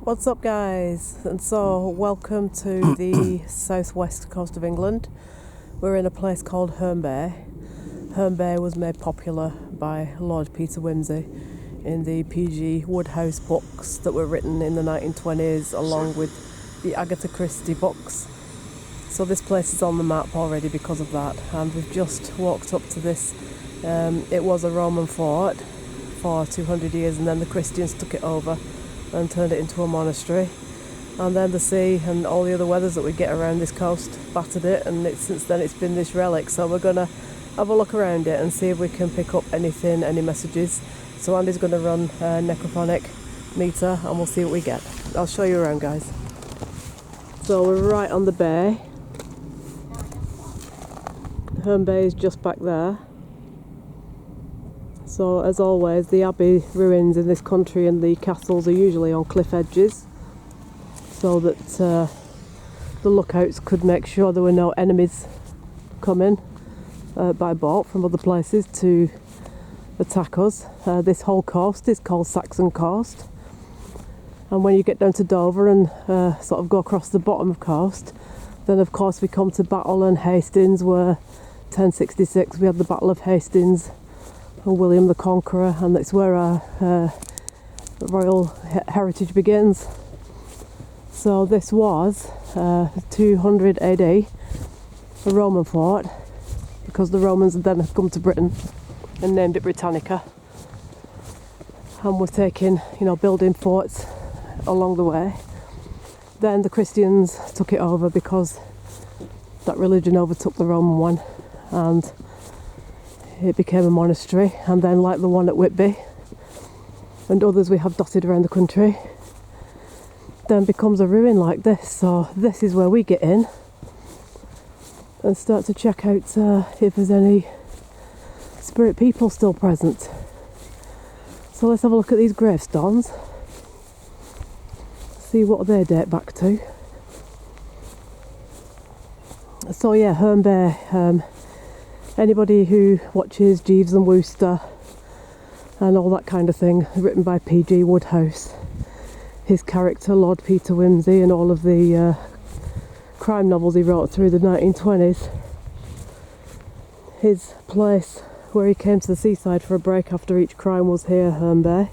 What's up, guys? And so welcome to the southwest coast of England. We're in a place called Herne Bay. Herne Bay was made popular by Lord Peter Wimsey in the P.G. Wodehouse books that were written in the 1920s along with the Agatha Christie books. So this place is on the map already because of that, and we've just walked up to this. It was a Roman fort for 200 years, and then the Christians took it over and turned it into a monastery. And then the sea and all the other weathers that we get around this coast battered it, and since then it's been this relic. So we're going to have a look around it and see if we can pick up anything, any messages. So Andy's going to run a necrophonic meter and we'll see what we get. I'll show you around, guys. So we're right on the bay. Herne Bay is just back there. So as always, the abbey ruins in this country and the castles are usually on cliff edges, so that the lookouts could make sure there were no enemies coming by boat from other places to attack us. This whole coast is called Saxon Coast, and when you get down to Dover and sort of go across the bottom of coast, then of course we come to Battle and Hastings, where 1066 we had the Battle of Hastings and William the Conqueror, and that's where our royal heritage begins. So this was 200 AD, a Roman fort, because the Romans then had come to Britain and named it Britannica, and were taking, building forts along the way. Then the Christians took it over because that religion overtook the Roman one, and it became a monastery, and then, like the one at Whitby and others we have dotted around the country, then becomes a ruin like this. So this is where we get in and start to check out if there's any spirit people still present. So let's have a look at these gravestones, see what they date back to. So yeah, Herne Bay. Anybody who watches Jeeves and Wooster and all that kind of thing, written by P.G. Wodehouse, his character Lord Peter Wimsey, and all of the crime novels he wrote through the 1920s, his place where he came to the seaside for a break after each crime was here, Herne Bay.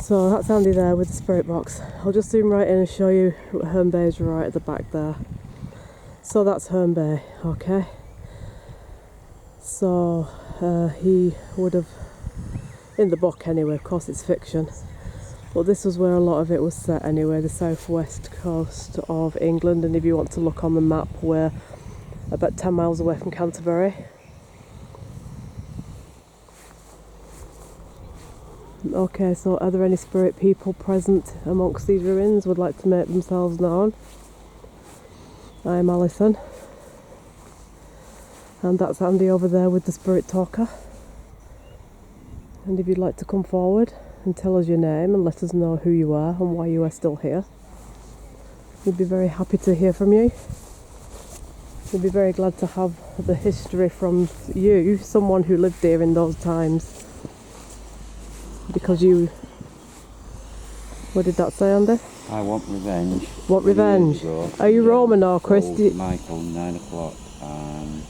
So that's Andy there with the spirit box. I'll just zoom right in and show you Herne Bay is right at the back there. So that's Herne Bay, okay. So he would have, in the book anyway, of course it's fiction, but this was where a lot of it was set anyway, the southwest coast of England. And if you want to look on the map, we're about 10 miles away from Canterbury. Okay, so are there any spirit people present amongst these ruins would like to make themselves known? I'm Alison. And that's Andy over there with the spirit talker. And if you'd like to come forward and tell us your name and let us know who you are and why you are still here, we'd be very happy to hear from you. We'd be very glad to have the history from you, someone who lived here in those times. Because you... What did that say, Andy? I want revenge. Want revenge? Are you Roman or Christian? Michael, 9 o'clock.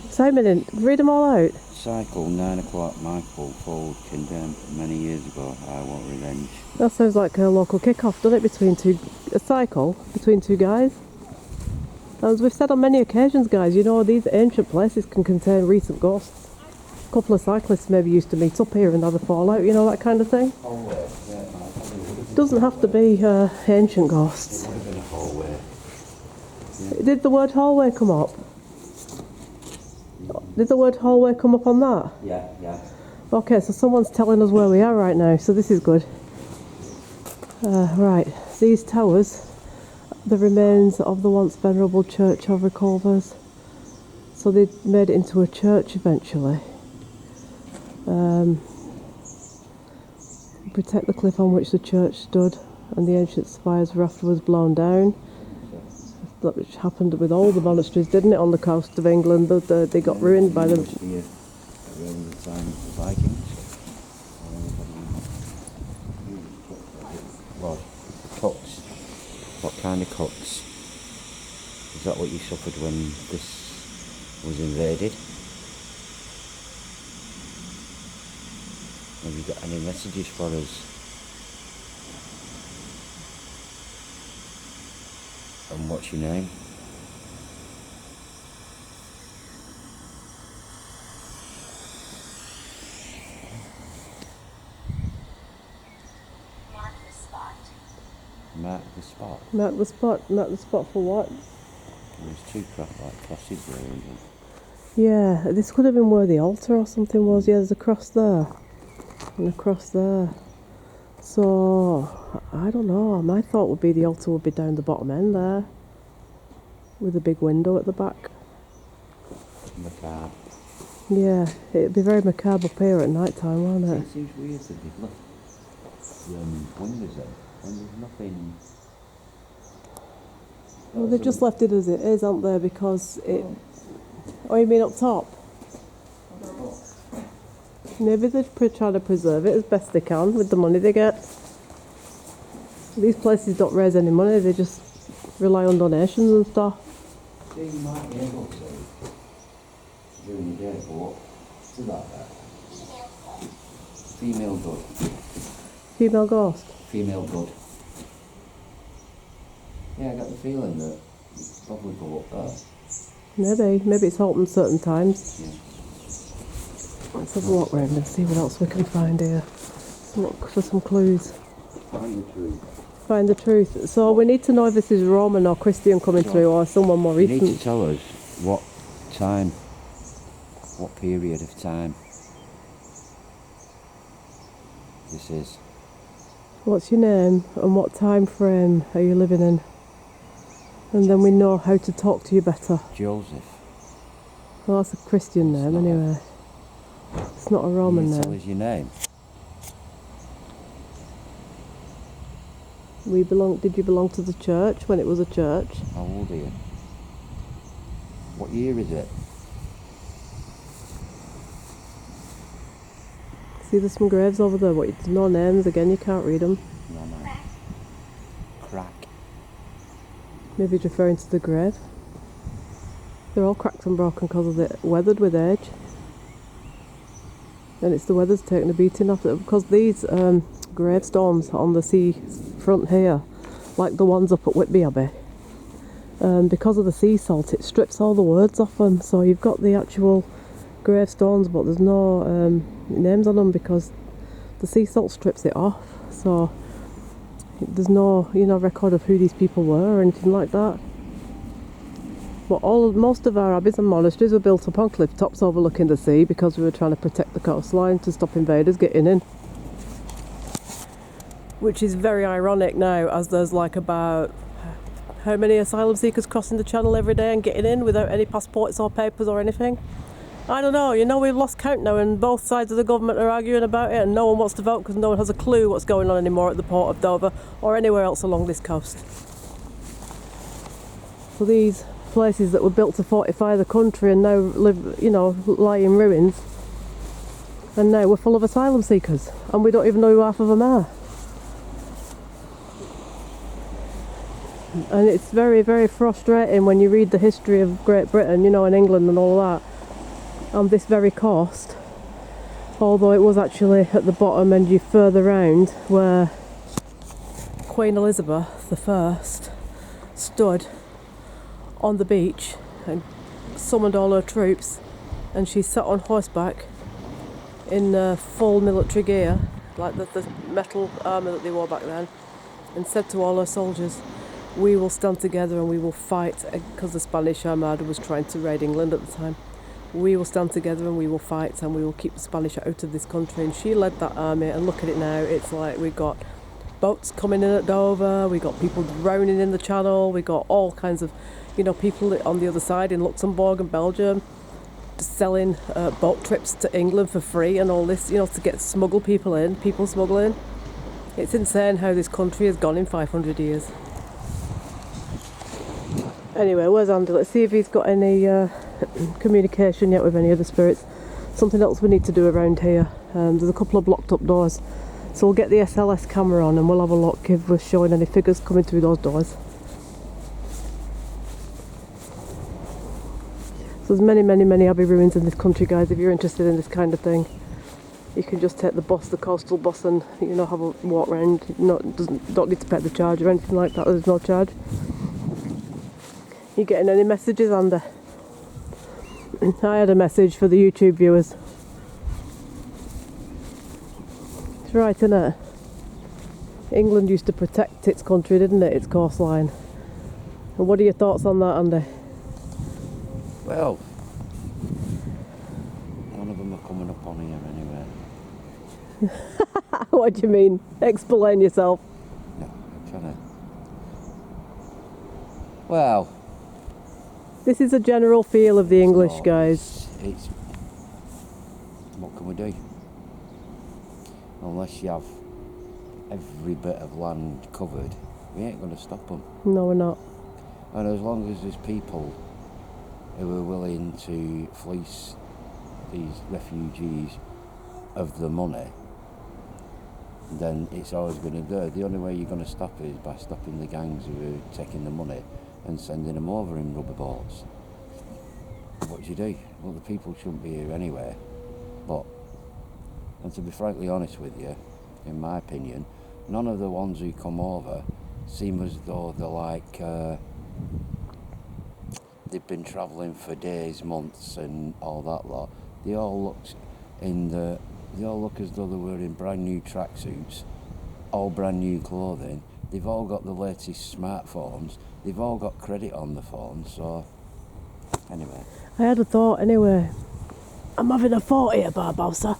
Say a minute, read them all out. Cycle, 9 o'clock, Michael, forward, condemned many years ago. I want revenge. That sounds like a local kick-off, doesn't it, a cycle between two guys? As we've said on many occasions, guys, these ancient places can contain recent ghosts. A couple of cyclists maybe used to meet up here and have a fallout, that kind of thing. Hallway, yeah. Doesn't have to be ancient ghosts. It would have been a hallway. Yeah. Did the word hallway come up? Did the word hallway come up on that? Yeah. Okay, so someone's telling us where we are right now, so this is good. Right, these towers, the remains of the once venerable church of Reculvers. So they made it into a church eventually. Protect the cliff on which the church stood, and the ancient spires were afterwards blown down. That which happened with all the monasteries, didn't it, on the coast of England? They got ruined by them. Around the time of the Vikings. cuts. What kind of cuts? Is that what you suffered when this was invaded? Have you got any messages for us? And what's your name? Mark the spot. Mark the spot. Mark the spot for what? There's two crosses there, isn't there? Yeah, this could have been where the altar or something was. Yeah, there's a cross there. And a cross there. So, I don't know. My thought would be the altar would be down the bottom end there. With a big window at the back. Macabre. Yeah, it'd be very macabre up here at night time, won't it? It seems weird that they've left windows there. And there's nothing... Well, they've just left it as it is, haven't they? Because it... Oh, you mean up top? Maybe they're trying to preserve it as best they can with the money they get. These places don't raise any money, they just rely on donations and stuff. So you might be able to, during the day, but to that there. Female good. Female ghost? Female good. Yeah, I got the feeling that it's probably go up there. Maybe it's open certain times. Yeah. Let's have a walk around and see what else we can find here. Look for some clues. Find the truth. Find the truth. So we need to know if this is Roman or Christian coming through or someone more You recent. need to tell us what time, what period of time this is. What's your name and what time frame are you living in? And then we know how to talk to you better. Joseph. Well, that's a Christian name anyway. It's not a Roman Can you tell name. us your name? Did you belong to the church when it was a church? How old are you? What year is it? See, there's some graves over there, but there's no names. Again, you can't read them. No, no. Crack. Maybe it's referring to the grave. They're all cracked and broken because of it, weathered with age. And it's the weather's taking a beating off it, because these gravestones on the sea front here, like the ones up at Whitby Abbey, because of the sea salt, it strips all the words off them. So you've got the actual gravestones, but there's no names on them because the sea salt strips it off. So there's no, record of who these people were or anything like that. But most of our abbeys and monasteries were built up on cliff tops overlooking the sea because we were trying to protect the coastline to stop invaders getting in. Which is very ironic now, as there's like about how many asylum seekers crossing the channel every day and getting in without any passports or papers or anything. I don't know, we've lost count now, and both sides of the government are arguing about it, and no one wants to vote because no one has a clue what's going on anymore at the port of Dover or anywhere else along this coast. So these places that were built to fortify the country and now lie in ruins, and now we're full of asylum seekers and we don't even know who half of them are. And it's very, very frustrating when you read the history of Great Britain, and England and all that, on this very coast, although it was actually at the bottom and you further round where Queen Elizabeth I stood on the beach and summoned all her troops, and she sat on horseback in full military gear, like the metal armour that they wore back then, and said to all her soldiers, "We will stand together and we will fight," because the Spanish Armada was trying to raid England at the time. "We will stand together and we will fight and we will keep the Spanish out of this country." And she led that army, and look at it now. It's like we got boats coming in at Dover, we got people drowning in the channel, we got all kinds of people on the other side in Luxembourg and Belgium selling boat trips to England for free and all this, to get people smuggling. It's insane how this country has gone in 500 years. Anyway, where's Andy? Let's see if he's got any communication yet with any of the spirits. Something else we need to do around here. There's a couple of blocked up doors So we'll get the SLS camera on and we'll have a look if we're showing any figures coming through those doors. So there's many abbey ruins in this country, guys. If you're interested in this kind of thing, you can just take the bus, the coastal bus, and have a walk around. Don't need to pay the charge or anything like that. There's no charge. You getting any messages, Andy? I had a message for the YouTube viewers. It's right, isn't it? England used to protect its country, didn't it? Its coastline. And what are your thoughts on that, Andy? Well, none of them are coming up on here anyway. What do you mean? Explain yourself. No, I'm trying to... Well... This is a general feel of the English, guys. It's... What can we do? Unless you have every bit of land covered, we ain't going to stop them. No, we're not. And as long as there's people who are willing to fleece these refugees of the money, then it's always going to do. The only way you're going to stop it is by stopping the gangs who are taking the money and sending them over in rubber boats. What do you do? Well, the people shouldn't be here anyway. And to be frankly honest with you, in my opinion, none of the ones who come over seem as though they're like they've been travelling for days, months, and all that lot. They all look as though they were in brand new tracksuits, all brand new clothing. They've all got the latest smartphones. They've all got credit on the phone. So, anyway. I had a thought anyway. I'm having a thought here, Barbosa.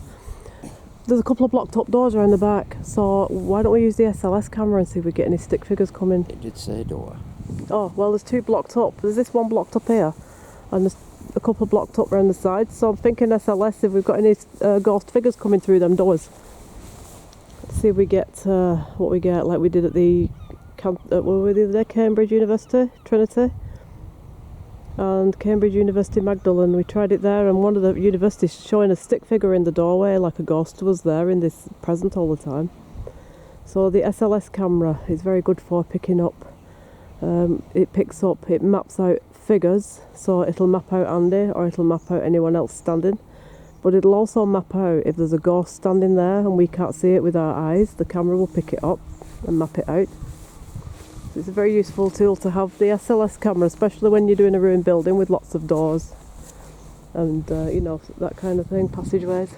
There's a couple of blocked up doors around the back, so why don't we use the SLS camera and see if we get any stick figures coming? It did say door. Oh, well, there's two blocked up. There's this one blocked up here, and there's a couple blocked up around the sides. So I'm thinking SLS, if we've got any ghost figures coming through them doors. Let's see if we get what we get, like we did at the what were we the other day? Cambridge University, Trinity, and Cambridge University Magdalen. We tried it there, and one of the universities showing a stick figure in the doorway, like a ghost was there in this present all the time. So the SLS camera is very good for picking up. It maps out figures, so it'll map out Andy or it'll map out anyone else standing, but it'll also map out if there's a ghost standing there and we can't see it with our eyes. The camera will pick it up and map it out. So it's a very useful tool to have, the SLS camera, especially when you're doing a ruined building with lots of doors and that kind of thing, passageways.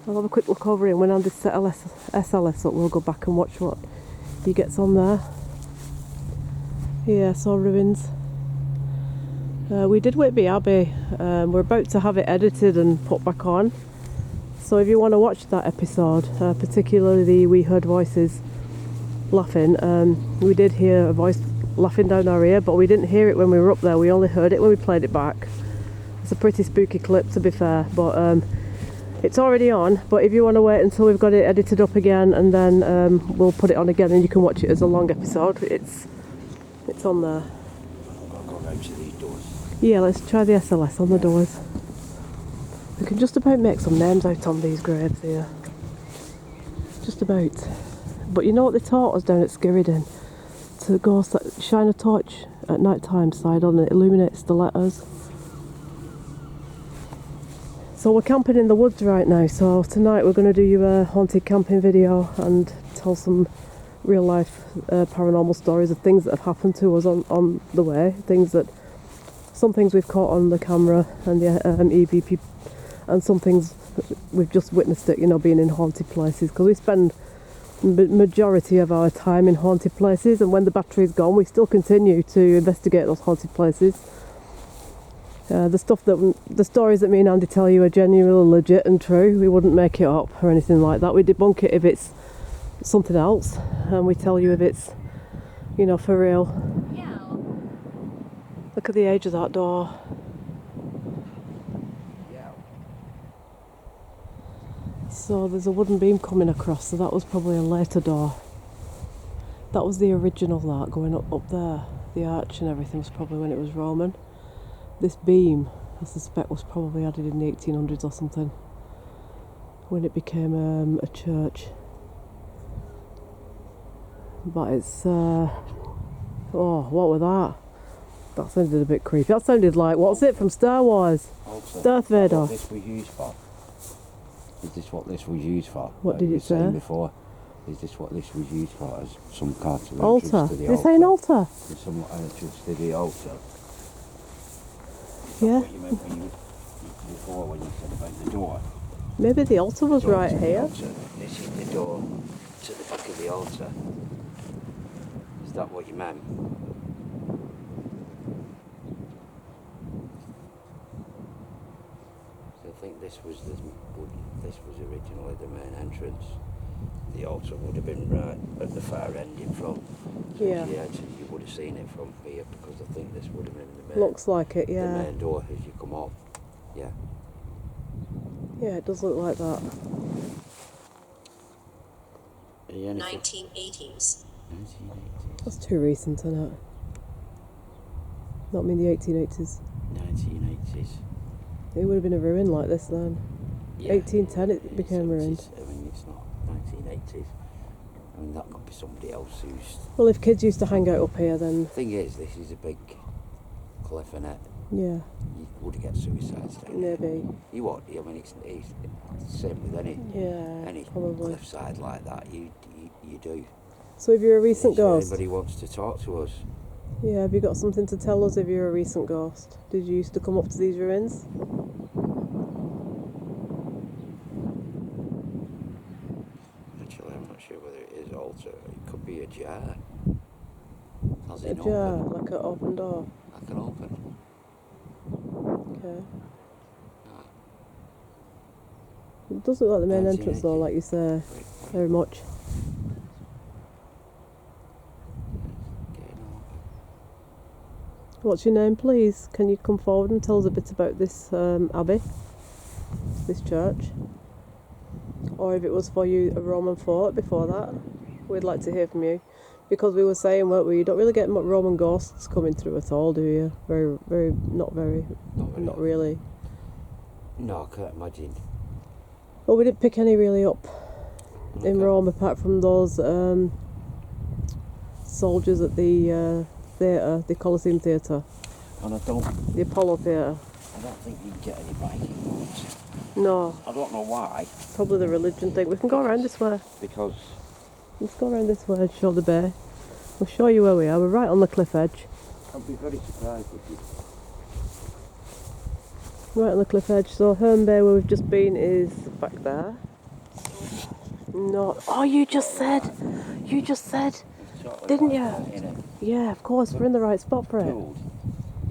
I'll have a quick look over here. When Andy's set SLS up, we'll go back and watch what he gets on there. Yeah, so ruins. We did Whitby Abbey. We're about to have it edited and put back on. So if you want to watch that episode, particularly we heard voices laughing. We did hear a voice laughing down our ear, but we didn't hear it when we were up there. We only heard it when we played it back. It's a pretty spooky clip, to be fair, but it's already on. But if you want to wait until we've got it edited up again, and then we'll put it on again and you can watch it as a long episode. It's on there. I've got to go round to these doors. Yeah, let's try the SLS on the doors. We can just about make some names out on these graves here. Just about. But you know what they taught us down at Skirridin? To go shine a torch at night time side on and it illuminates the letters. So we're camping in the woods right now, so tonight we're going to do you a haunted camping video and tell some real life paranormal stories of things that have happened to us on the way, some things we've caught on the camera and the EVP, and some things we've just witnessed it, being in haunted places, because we spend majority of our time in haunted places, and when the battery's gone we still continue to investigate those haunted places. The stories that me and Andy tell you are genuinely legit and true. We wouldn't make it up or anything like that. We debunk it if it's something else, and we tell you if it's for real. Yeah. Look at the age of that door. Yeah. So there's a wooden beam coming across, so that was probably a later door. That was the original, that going up there. The arch and everything was probably when it was Roman. This beam, I suspect, was probably added in the 1800s or something, when it became a church. but it's oh, what was that? That sounded a bit creepy. That sounded like, what's it from Star Wars? Darth Vader. What this was used for? Is this what this was used for? What did you it say? saying before? Is this what this was used for? As some kind of Altar. entrance to the Did altar? it say an altar? As some entrance to the altar. Yeah. What you meant when you before when you said about the door. Maybe the altar was Door right to the here. altar. This is the door to the back of the altar. Is that what you meant? So I think this was originally the main entrance. The altar would have been right at the far end in front. So Yeah. if you entered, you would have seen it from here because I think this would have been the main. Looks like it, The yeah. main door as you come up. Yeah. Yeah, it does look like that. 1980s. 1980s. That's too recent, isn't it? Not mean the 1880s. 1980s. It would have been a ruin like this then. Yeah. 1810 it became ruined. 70s. I mean, it's not 1980s. I mean, that could be somebody else who's... Well, if kids used to hang out up here, then The thing is, this is a big cliff, and it. yeah, You would get suicides down here. maybe. You would. I mean, it's the same with Yeah, any probably. cliffside like that. You do. So if you're a recent If ghost, anybody wants to talk to us, yeah, have you got something to tell us if you're a recent ghost? Did you used to come up to these ruins? actually, I'm not sure whether it is altar. It could be a jar. As A in jar, open. like an open door. Like an open. Okay. Ah, It does look like the main entrance though, 1980. like you say, great. very much. Getting open. What's your name, please? Can you come forward and tell us a bit about this abbey, this church? Or if it was for you a Roman fort before that, we'd like to hear from you. Because we were saying, weren't we, you don't really get much Roman ghosts coming through at all, do you? Not really. No, I can't imagine. Well, we didn't pick any really up in Okay. Rome apart from those soldiers at the theatre, the Colosseum Theatre, And I don't the Apollo Theatre. think you can get any biking ones. No, I don't know why, probably the religion thing. We can go around this way. because Let's go around this way and show the bay. We'll show you where we are. We're right on the cliff edge. I'd be very surprised if you... Right on the cliff edge. So Herne Bay, where we've just been, is back there. No. Oh, you just said. Didn't you? Yeah, of course. We're in the right spot for it.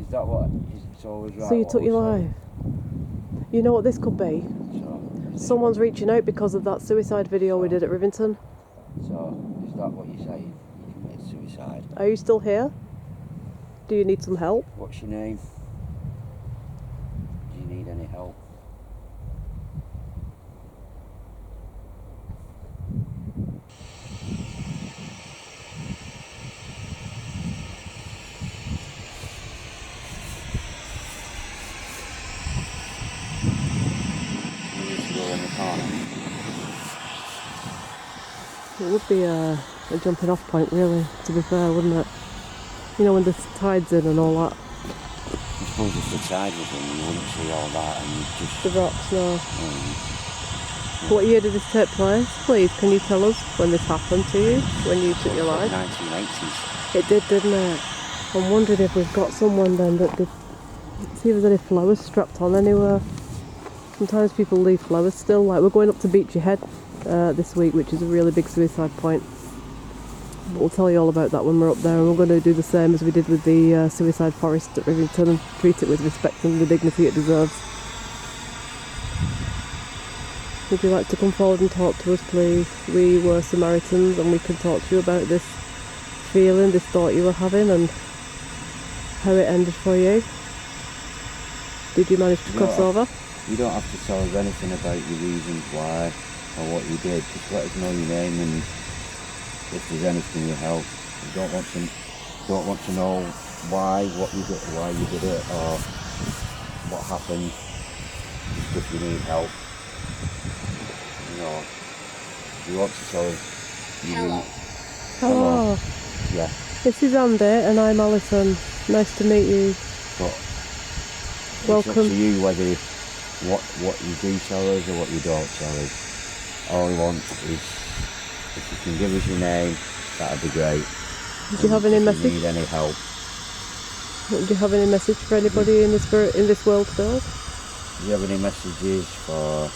Is that what? It's always right. So you what took we your say? life. You know what this could be? So, Someone's reaching out because of that suicide video we did at Rivington. so is that what you're saying? You committed suicide. Are you still here? Do you need some help? What's your name? Do you need any help? You need to go in the corner. It would be a jumping off point, really, to be fair, wouldn't it? You know, when the tide's in and all that. I suppose if the tide was in, you wouldn't see all that and you'd just... The rocks, no. What year did this take place? Please, can you tell us when this happened to you, when you took your life? 1980s. It did, didn't it? I'm wondering if we've got someone then that did... See if there's any flowers strapped on anywhere. Sometimes people leave flowers still, like we're going up to Beachy Head this week, which is a really big suicide point. But we'll tell you all about that when we're up there, and we're going to do the same as we did with the suicide forest at Rivington and treat it with respect and the dignity it deserves. Would you like to come forward and talk to us, please? We were Samaritans and we can talk to you about this feeling, this thought you were having and how it ended for you. Did you manage to cross over? You don't have to tell us anything about your reasons why or what you did. Just let us know your name and if there's anything you help. You don't want to know why, what you did, why you did it, or what happened. Just if you need help. You know, you want to tell us. Hello. Hello. Yeah. This is Andy and I'm Alison. Nice to meet you. But Welcome. it's up to you whether what you do tell us or what you don't tell us. All we want is if you can give us your name, that'd be great. Do you have any message? If you need any help. Do you have any message for anybody in this world still? Do you have any messages for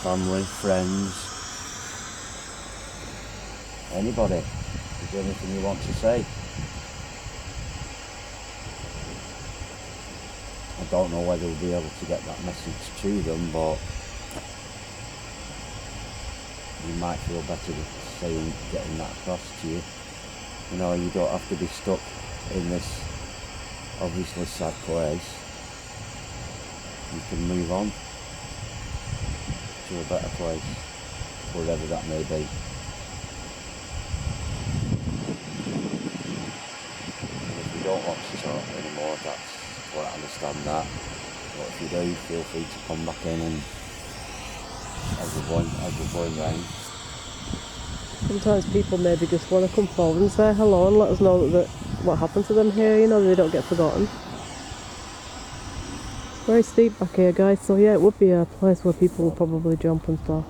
family, friends, anybody? Is there anything you want to say? I don't know whether we'll be able to get that message to them, but you might feel better getting that across to you. You know, you don't have to be stuck in this obviously sad place. You can move on to a better place, wherever that may be. And if you don't want to talk anymore, that's what I understand that. But if you do, feel free to come back in and as we're going round. Sometimes people maybe just want to come forward and say hello and let us know that what happened to them here, you know, they don't get forgotten. It's very steep back here, guys, so yeah, it would be a place where people would probably jump and stuff.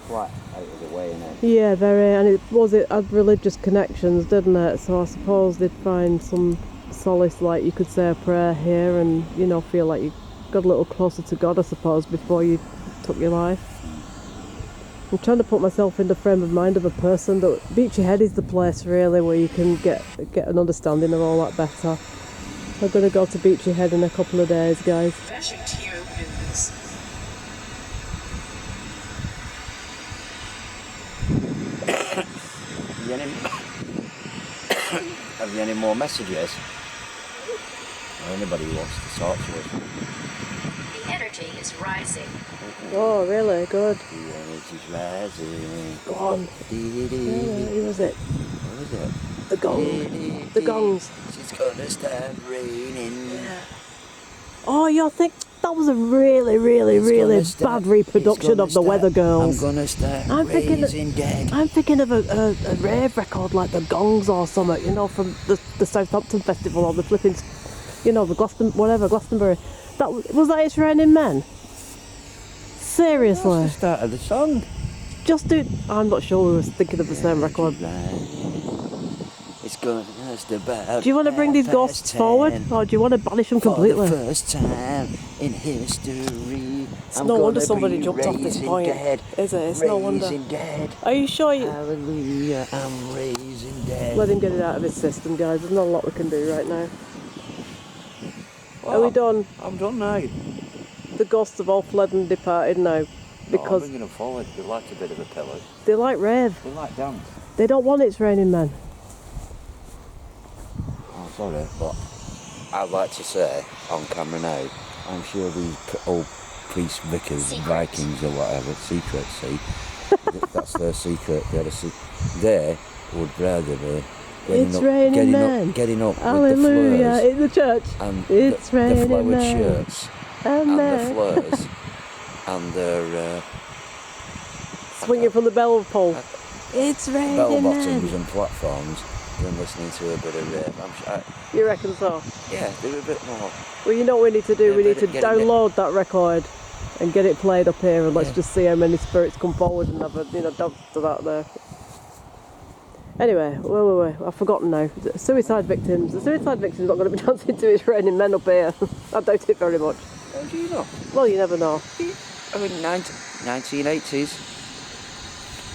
Quite out of the way, innit? Yeah, very, and it had religious connections, didn't it? So I suppose they'd find some solace, like you could say a prayer here and, you know, feel like you got a little closer to God, I suppose, before you took your life. I'm trying to put myself in the frame of mind of a person that Beachy Head is the place really where you can get an understanding of all that better. I'm going to go to Beachy Head in a couple of days, guys. Have you any more messages? Or anybody who wants to talk to us? The energy is rising. Oh, really? Good. The energy's rising. Go on. Who was it? What was it? The gong. The gongs. It's gonna start raining. Yeah. Oh, you think that was a really bad reproduction of the Weather Girls. I'm gonna start raising dead. I'm thinking of a rave record like the Gongs or something, you know, from the Southampton Festival or the flipping, you know, the Glastonbury. Was that It's Raining Men? Seriously. That's the start of the song. I'm not sure we were thinking of the same record. It's gonna last about. Do you want to bring these ghosts forward, or do you want to banish them completely? For the first time in history. It's no wonder somebody jumped off this point. Is it? It's no wonder. Dead. Are you sure you... Hallelujah, I'm raising dead. Let him get it out of his system, guys. There's not a lot we can do right now. Are we done? I'm done now. The ghosts have all fled and departed now. Because I'm bringing them forward. They like a bit of a pillow. they like rave. They like dance. They don't want It's Raining Men. Oh, sorry, but I'd like to say on camera now, I'm sure these old priests, vicars, Vikings or whatever, secrets, see, that's their secret. They would rather be getting up Hallelujah, with the flowers in the church. and It's the raining flowered men. shirts and the flowers and their Swinging from the bell pole. It's raining bell men. bottoms and platforms than listening to a bit of rave. You reckon so? Yeah, do a bit more. Well, you know what we need to do? Yeah, We need to get it- download that record and get it played up here, and let's just see how many spirits come forward and have a dance to that there. Anyway, wait, I've forgotten now. Suicide victims. The suicide victims not going to be dancing to It's Raining Men up here. I doubt it very much. How do you know? Well, you never know. I mean, 1980s.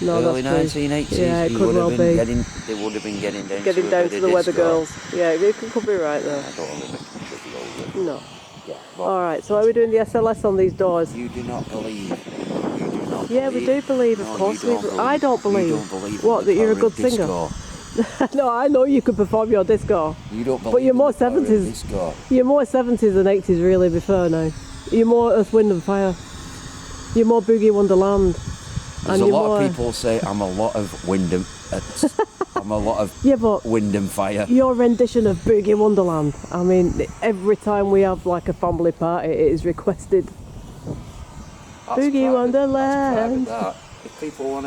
No, early that's true. 1980s. Yeah, it could well be. They would have been getting down To the Weather Girls. Yeah, it could be right there. I don't want to make them tricky older. No. Yeah, Alright, so are we doing the SLS on these doors? You do not believe. Yeah, we do believe, of course. I don't believe. You don't believe what, in that the you're a power good of singer? disco. No, I know you could perform your disco. You don't believe But you're in more the power of 70s. disco. You're more 70s than 80s really before now. You're more Earth, Wind and Fire. You're more Boogie Wonderland. There's a lot of people say I'm a lot of wind and I'm a lot of wind and fire. Your rendition of Boogie Wonderland. I mean, every time we have like a family party, it is requested. That's Boogie private, Wonderland. That's private, if people want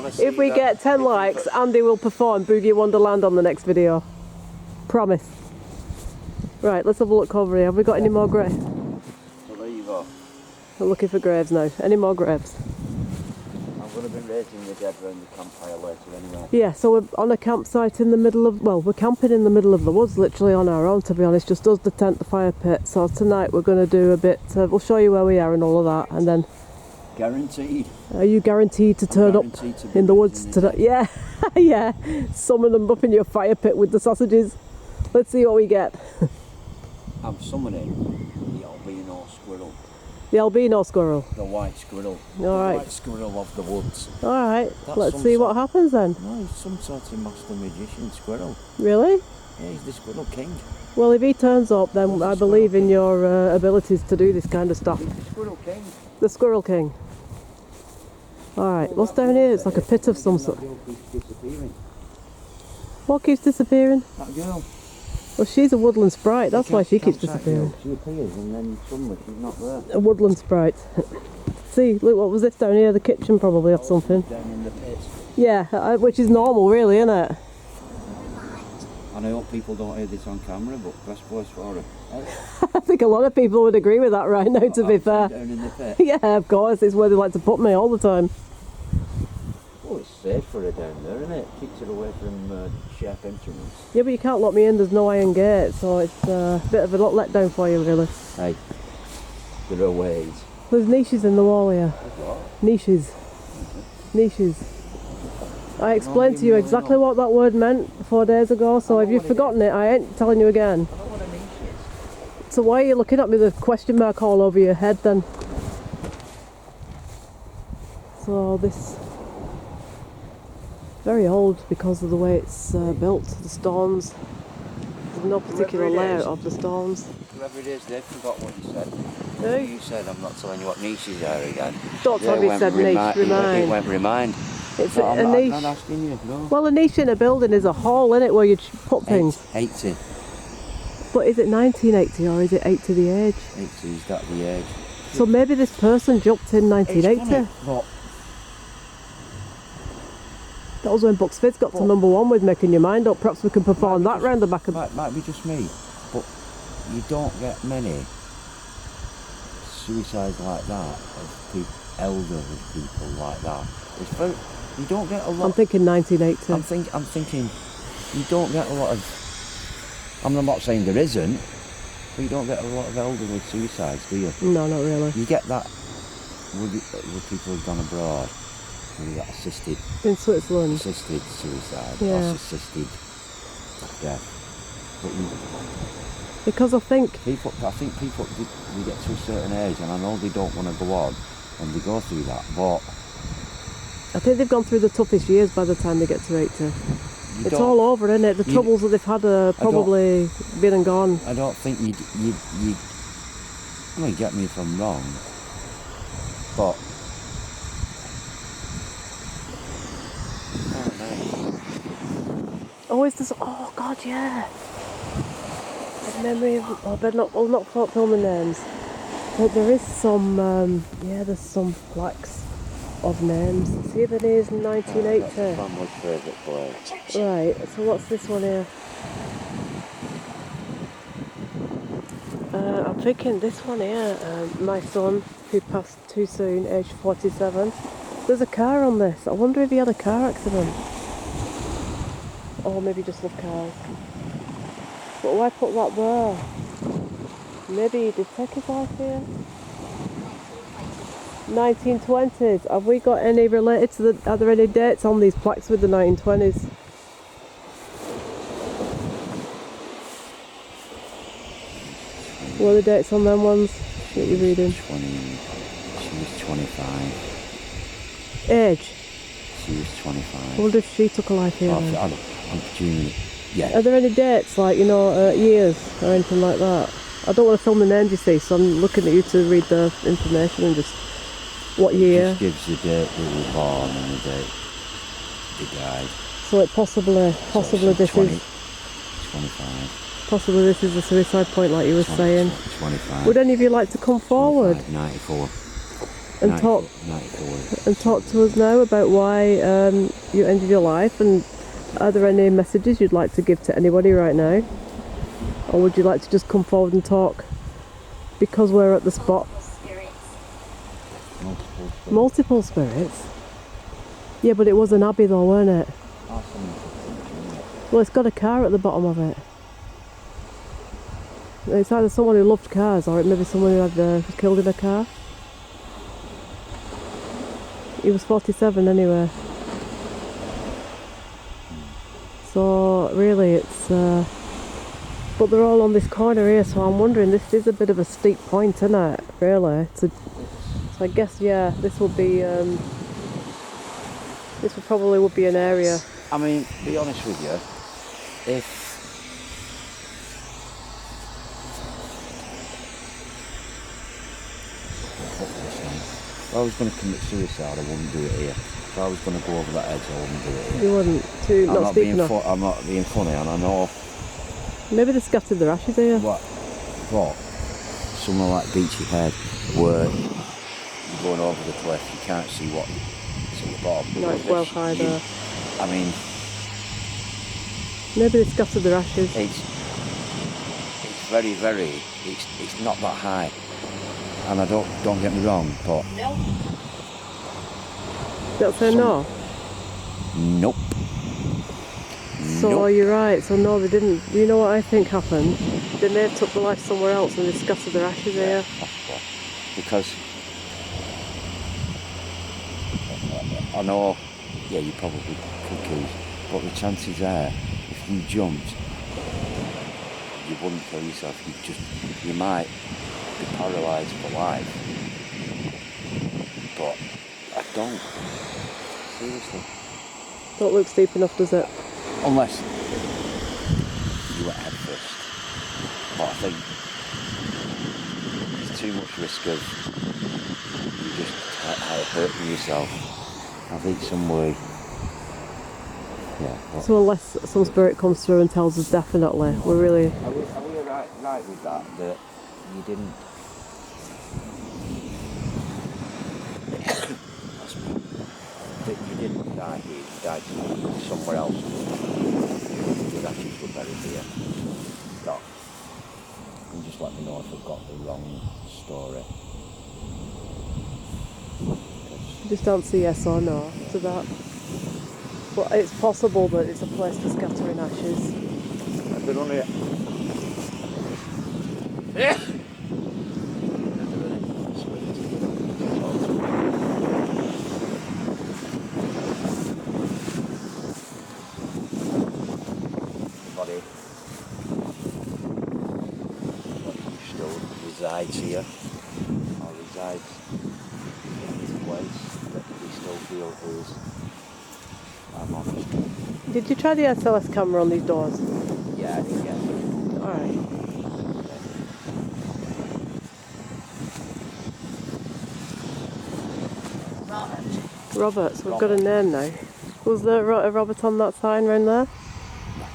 to see If we that, get 10 if you likes, put- Andy will perform Boogie Wonderland on the next video. Promise. Right, let's have a look over here. Have we got any more graves? well, there you go. We're looking for graves now. Any more graves? I'm going to be raising the dead around the campfire later anyway. Yeah, so we're on a campsite in the middle of, well, we're camping in the middle of the woods, literally on our own, to be honest, just us, the tent, the fire pit. So tonight we're going to do a bit, we'll show you where we are and all of that, and then... Guaranteed. Are you guaranteed to turn up guaranteed to be in the woods raising the tonight? Yeah, yeah, summon them up in your fire pit with the sausages. Let's see what we get. I'm summoning the albino squirrel, The albino squirrel. the white squirrel, All the right. white squirrel of the woods. Alright, That's let's some see sort- what happens then. No, he's some sort of master magician squirrel. Really? Yeah, he's the squirrel king. Well, if he turns up, then I believe in your abilities to do this kind of stuff. He's the squirrel king. The Squirrel King. Alright, what's down here? It's like a pit of some sort. That girl keeps disappearing. What keeps disappearing? That girl. Well, she's a woodland sprite, that's why she keeps Campsite disappearing. girl. She appears and then suddenly she's not there. A woodland sprite. See, look, what was this down here? The kitchen probably or something. Down in the pit. Yeah, which is normal really, isn't it? And I hope people don't hear this on camera, but best voice for her. I think a lot of people would agree with that right now, to be fair. Down in the pit. Yeah, of course, it's where they like to put me all the time. Oh, it's safe for her down there, isn't it? Keeps her away from sharp instruments. Yeah, but you can't lock me in, there's no iron gate, so it's a bit of a letdown for you, really. Hey, there are ways. There's niches in the wall here. What? Niches. Niches. I explained to you exactly what that word meant 4 days ago, so if you've forgotten it, I ain't telling you again. I don't know what a niche is. So why are you looking at me with a question mark all over your head then? So this... very old because of the way it's built, the stones. There's no particular layout of the stones. Whoever it is, they forgot what you said. Who? You said I'm not telling you what niches are again. Don't tell me said niche, It remind. went remind. It's No, a I'm niche. not asking you, no. Well, a niche in a building is a hole, innit, where you put things. 80. But is it 1980 or is it 8 to the age? 80 is that the age? So maybe this person jumped in 1980. But That was when Bucks Fizz got to #1 with Making Your Mind Up. Perhaps we can perform that round the back of... might be just me, but you don't get many suicides like that of elderly people like that. It's very, you don't get a lot. I'm thinking 1980. I'm thinking you don't get a lot of. I'm not saying there isn't, but you don't get a lot of elderly suicides, do you? No, not really. You get that with people who've gone abroad. You get assisted In Switzerland. suicide, Yeah. or assisted death. But Because I think... people, they get to a certain age, and I know they don't want to go on, and they go through that. But I think they've gone through the toughest years by the time they get to 80. It's don't- all over, isn't it? The troubles that they've had are probably been and gone. I don't think you. I mean, get me if I'm wrong, but I don't know. Oh, is this... Oh, God, yeah. The memory of... Oh, I better not... Well, not filming names. But there is some... yeah, there's some plaques of names. See if it is 1980. That's my favourite place. Right, so what's this one here? I'm thinking this one here. My son, who passed too soon, aged 47. There's a car on this. I wonder if he had a car accident. Or maybe just loved cars. But why put that there? Maybe he did take his life here. 1920s. Have we got any related to the... Are there any dates on these plaques with the 1920s? What are the dates on them ones that you're reading? She was 25. Age? She was 25. I wonder if she took a life here. then. I'm presuming. Yeah. Are there any dates, like, you know, years or anything like that? I don't want to film the names, you see, so I'm looking at you to read the information and just... What year? It just gives the date they were born and the date they died. So it possibly So this 20, is... 25. Possibly this is a suicide point, like you were saying. 25. Would any of you like to come forward? 94. and 94. talk to us now about why you ended your life, and are there any messages you'd like to give to anybody right now, or would you like to just come forward and talk because we're at the spot? Multiple spirits? Yeah, but it was an abbey though, weren't it? Well, it's got a car at the bottom of it. It's either someone who loved cars or it may be someone who was killed in a car. He was 47 anyway. So really it's... but they're all on this corner here, so I'm wondering, this is a bit of a steep point, isn't it? Really? So I guess, yeah, this will be... this probably would be an area. I mean, to be honest with you, if I was going to commit suicide, I wouldn't do it here. If I was going to go over that edge, I wouldn't do it here. You wouldn't? I'm not being funny, and I know... Maybe they scattered their ashes here. What? Somewhere like Beachy Head, where you're going over the cliff, you can't see what's at the bottom. No, it's well high there. I mean... Maybe they scattered their ashes. It's very, very... It's not that high. And I don't get me wrong, but... Don't say no? Nope. So nope. you're right, so no they didn't. You know what I think happened? They may have took the life somewhere else and they scattered their ashes here. Possible. Because I know, yeah, you probably could choose, but the chances are, if you jumped, you wouldn't kill yourself, you might be paralysed for life. But I don't. Seriously. Don't look steep enough, does it? Unless you went head first. But I think there's too much risk of you just hurting yourself. I think some way. Yeah. So unless some spirit comes through and tells us definitely, we're really... Are we right with that you didn't... that you didn't die here, you died somewhere else. Your ashes were buried here. Stop. And just let me know if I've got the wrong story. Just answer yes or no to that. But it's possible that it's a place for scattering ashes. I've been on it. Resides here, or resides in this place that we still feel is monastery. Did you try the SLS camera on these doors? Yeah, I did, yeah. Alright. Robert, so we've got a name now. Was there a Robert on that sign round there? No.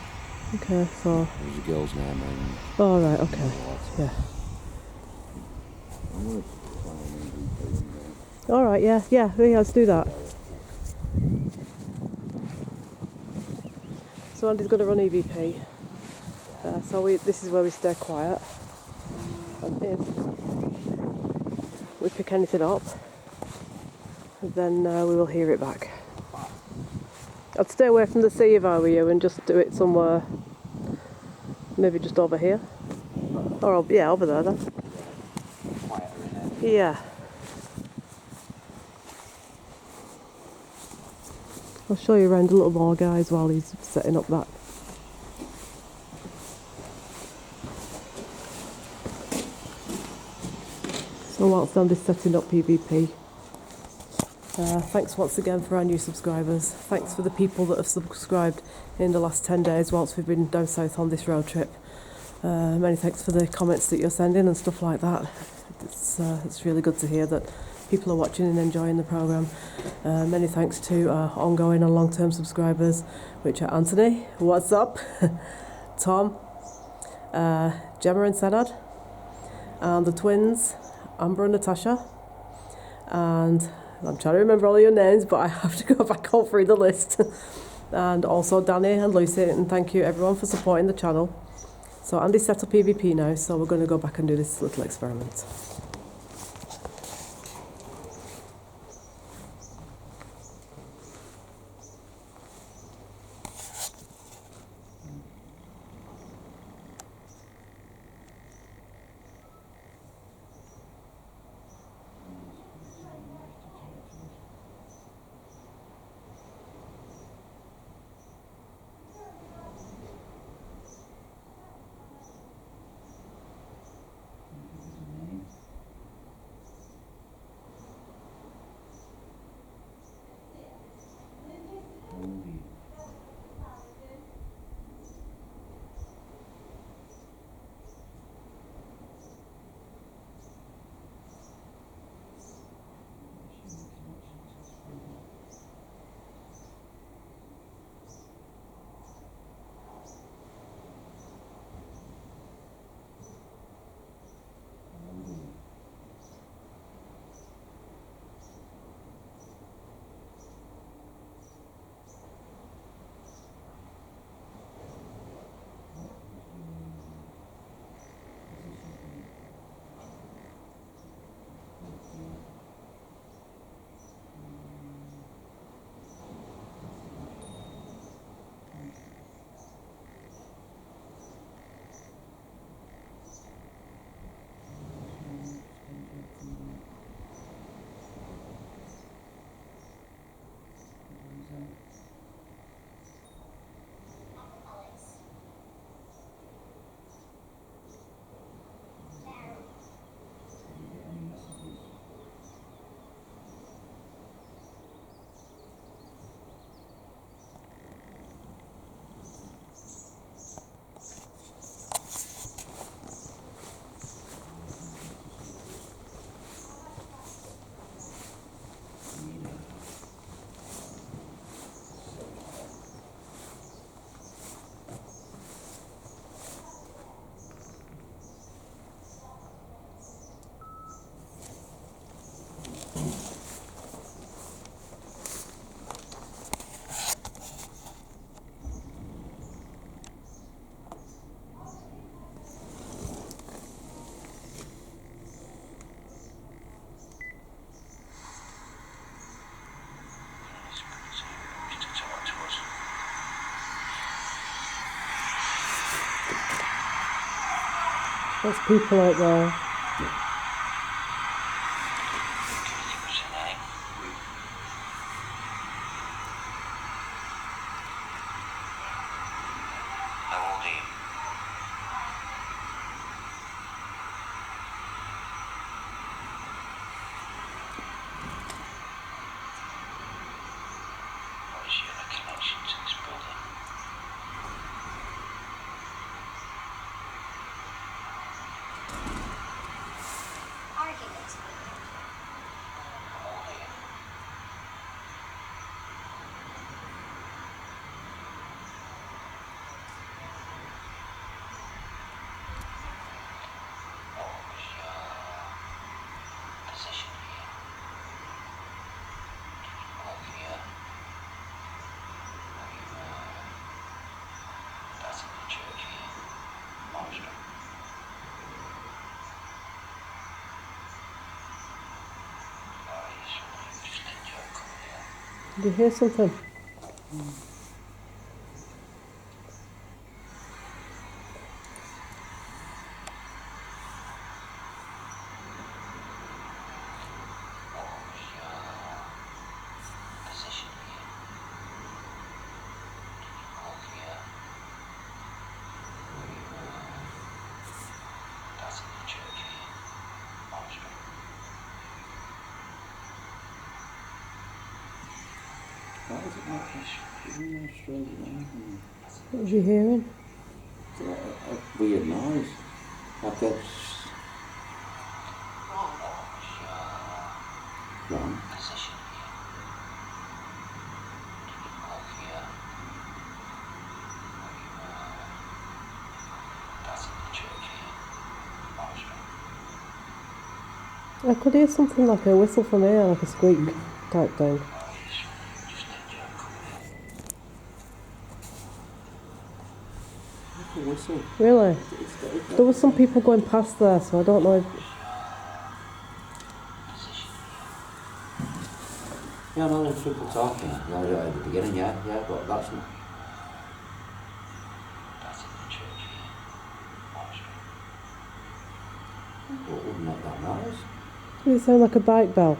Okay, so... It was a girl's name. Oh, right, okay. Yeah. Alright, yeah, let's do that. So Andy's going to run EVP. So this is where we stay quiet. And if we pick anything up, then we will hear it back. I'd stay away from the sea if I were you and just do it somewhere, maybe just over here. Or, yeah, over there then. Yeah. I'll show you around a little more, guys, while he's setting up that. So whilst Andy's setting up PvP, thanks once again for our new subscribers. Thanks for the people that have subscribed in the last 10 days whilst we've been down south on this road trip. Many thanks for the comments that you're sending and stuff like that. It's really good to hear that people are watching and enjoying the programme. Many thanks to our ongoing and long-term subscribers, which are Anthony, what's up, Tom, Gemma and Senad, and the twins, Amber and Natasha, and I'm trying to remember all your names, but I have to go back all through the list. And also Danny and Lucy, and thank you everyone for supporting the channel. So Andy's set up EVP now, so we're going to go back and do this little experiment. There's people out there. Did you hear something? What was you hearing? A weird noise. Like a wrong. I could hear something like a whistle from here, like a squeak type thing. A whistle. Really? There was some people going past there, so I don't know if... Yeah, no, there's people talking. Yeah, right at the beginning, yeah, but that's not. What would make that noise? Does it sound like a bike bell?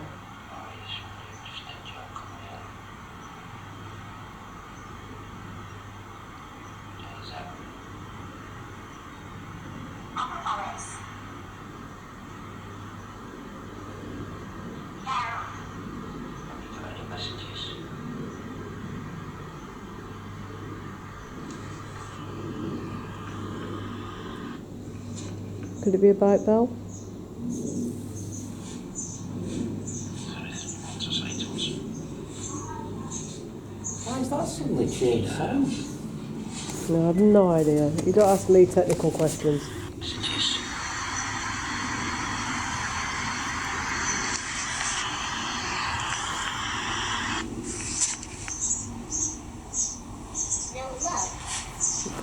Could it be a bike bell? Why is that suddenly changed sound? No, I have no idea. You don't ask me technical questions.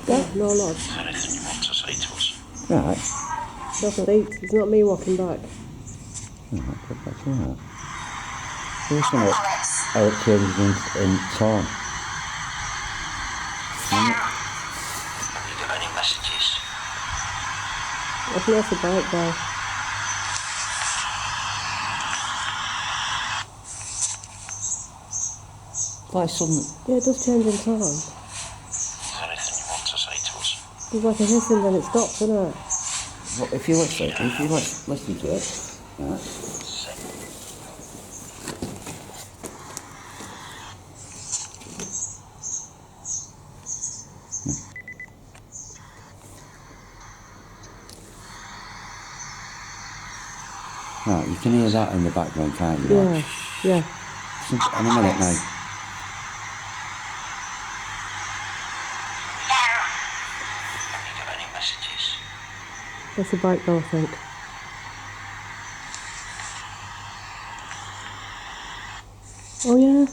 Yeah, no love. Anything you want to say to us? Right. Doesn't eat. It's not me walking back. That's right. There's something how it changes in tone. Have you got any messages? I think that's a bike bell. Like some. Yeah, it does change in tone. Is there anything you want to say to us? There's like a hissing, then it stops, isn't it? Well, if you listen to it, right. Right, you can hear that in the background, can't you? Yeah, yeah. In a minute now. Have you got any messages? That's a bike bell, I think. Oh yeah,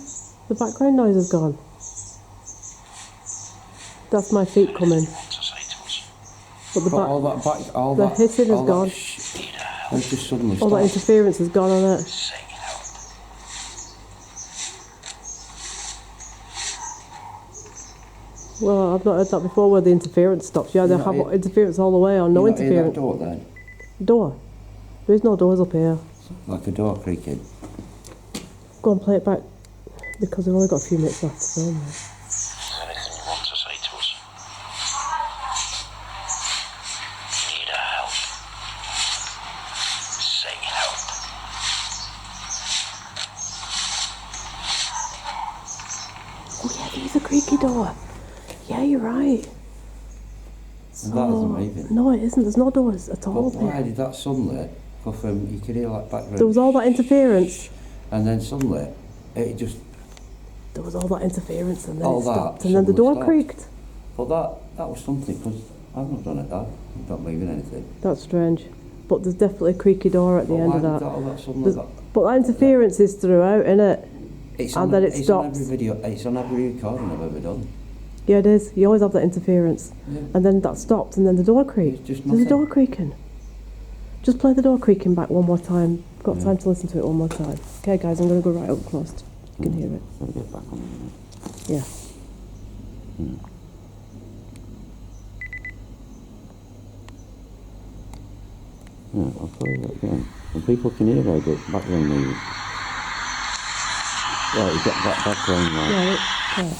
the background noise is gone. That's my feet coming. Want to say to us? But the But all the that hissing is gone. It's just suddenly All that stopped. interference is gone on it. Say help. Well, I've not heard that before where the interference stops. Yeah, they You're have not interference all the way or no You not hear that interference. door then? Door. There is no doors up here. Like a door creaking. Go and play it back because we've only got a few minutes left to film this. Is there anything you want to say to us? Need our help? Say help. Oh yeah, there's a creaky door. Yeah, you're right. And that isn't moving. No, it isn't. There's no doors at But all. why did that suddenly go from, you could hear like background. There was all that interference. And then suddenly, it just, There was all that interference and then All it that stopped and then the suddenly door stopped. creaked. but that was something, because I've not done it that. I'm not moving anything. That's strange. But there's definitely a creaky door at the But end why of did that. all that suddenly, But that interference is throughout, innit? it's and on, then it it's stops. on every video, it's on every recording I've ever done. Yeah, it is. You always have that interference. Yeah. And then that stopped and then the door creaked. It's just There's a nothing. door creaking. Just play the door creaking back one more time. I've got Yeah. time to listen to it one more time. Okay, guys, I'm going to go right up close. You can hear it. Gotta get back on it. Yeah. Yeah, I'll play that again. And people can hear how the background music. Right, you get that background right. Yeah, yeah.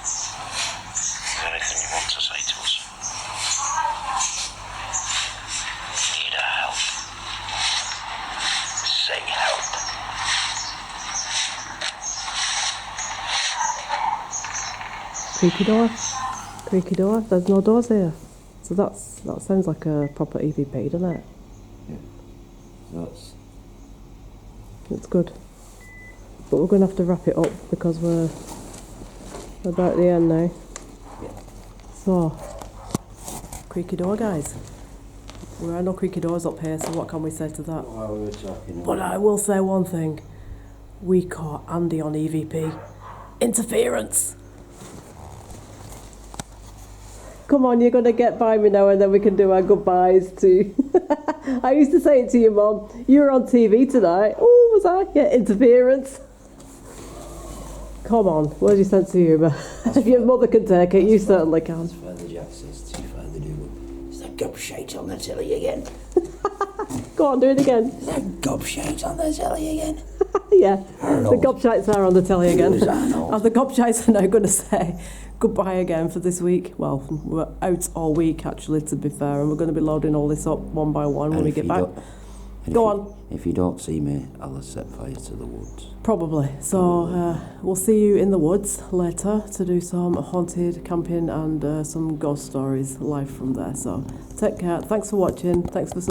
Is there anything you want to say to us? Need our help? Say help. Creaky door. Creaky door. There's no doors here. So that sounds like a proper EVP, doesn't it? That's, It's good. But we're going to have to wrap it up because we're about the end now. Yeah. So, creaky door, guys. There are no creaky doors up here, so what can we say to that? While we were talking, But I will say one thing. We caught Andy on EVP. Interference! Come on, you're going to get by me now and then we can do our goodbyes too. I used to say it to your mum. You were on TV tonight. Oh, was I? Yeah, interference. Come on, where's your sense of humour? If your mother can take it, you certainly can. That's fair, the Jack says, too far they do. Is that gobshite on the telly again? Go on, do it again. Is that gobshite on the telly again? Yeah, Arnold. the gobshites are on the telly again. Who's Arnold? And the gobshites are now going to say goodbye again for this week. Well, we're out all week actually, to be fair, and we're going to be loading all this up one by one when we get back. Go on. If you don't see me, I'll set fire to the woods. Probably. So we'll see you in the woods later to do some haunted camping and some ghost stories live from there. So take care. Thanks for watching. Thanks for subscribing.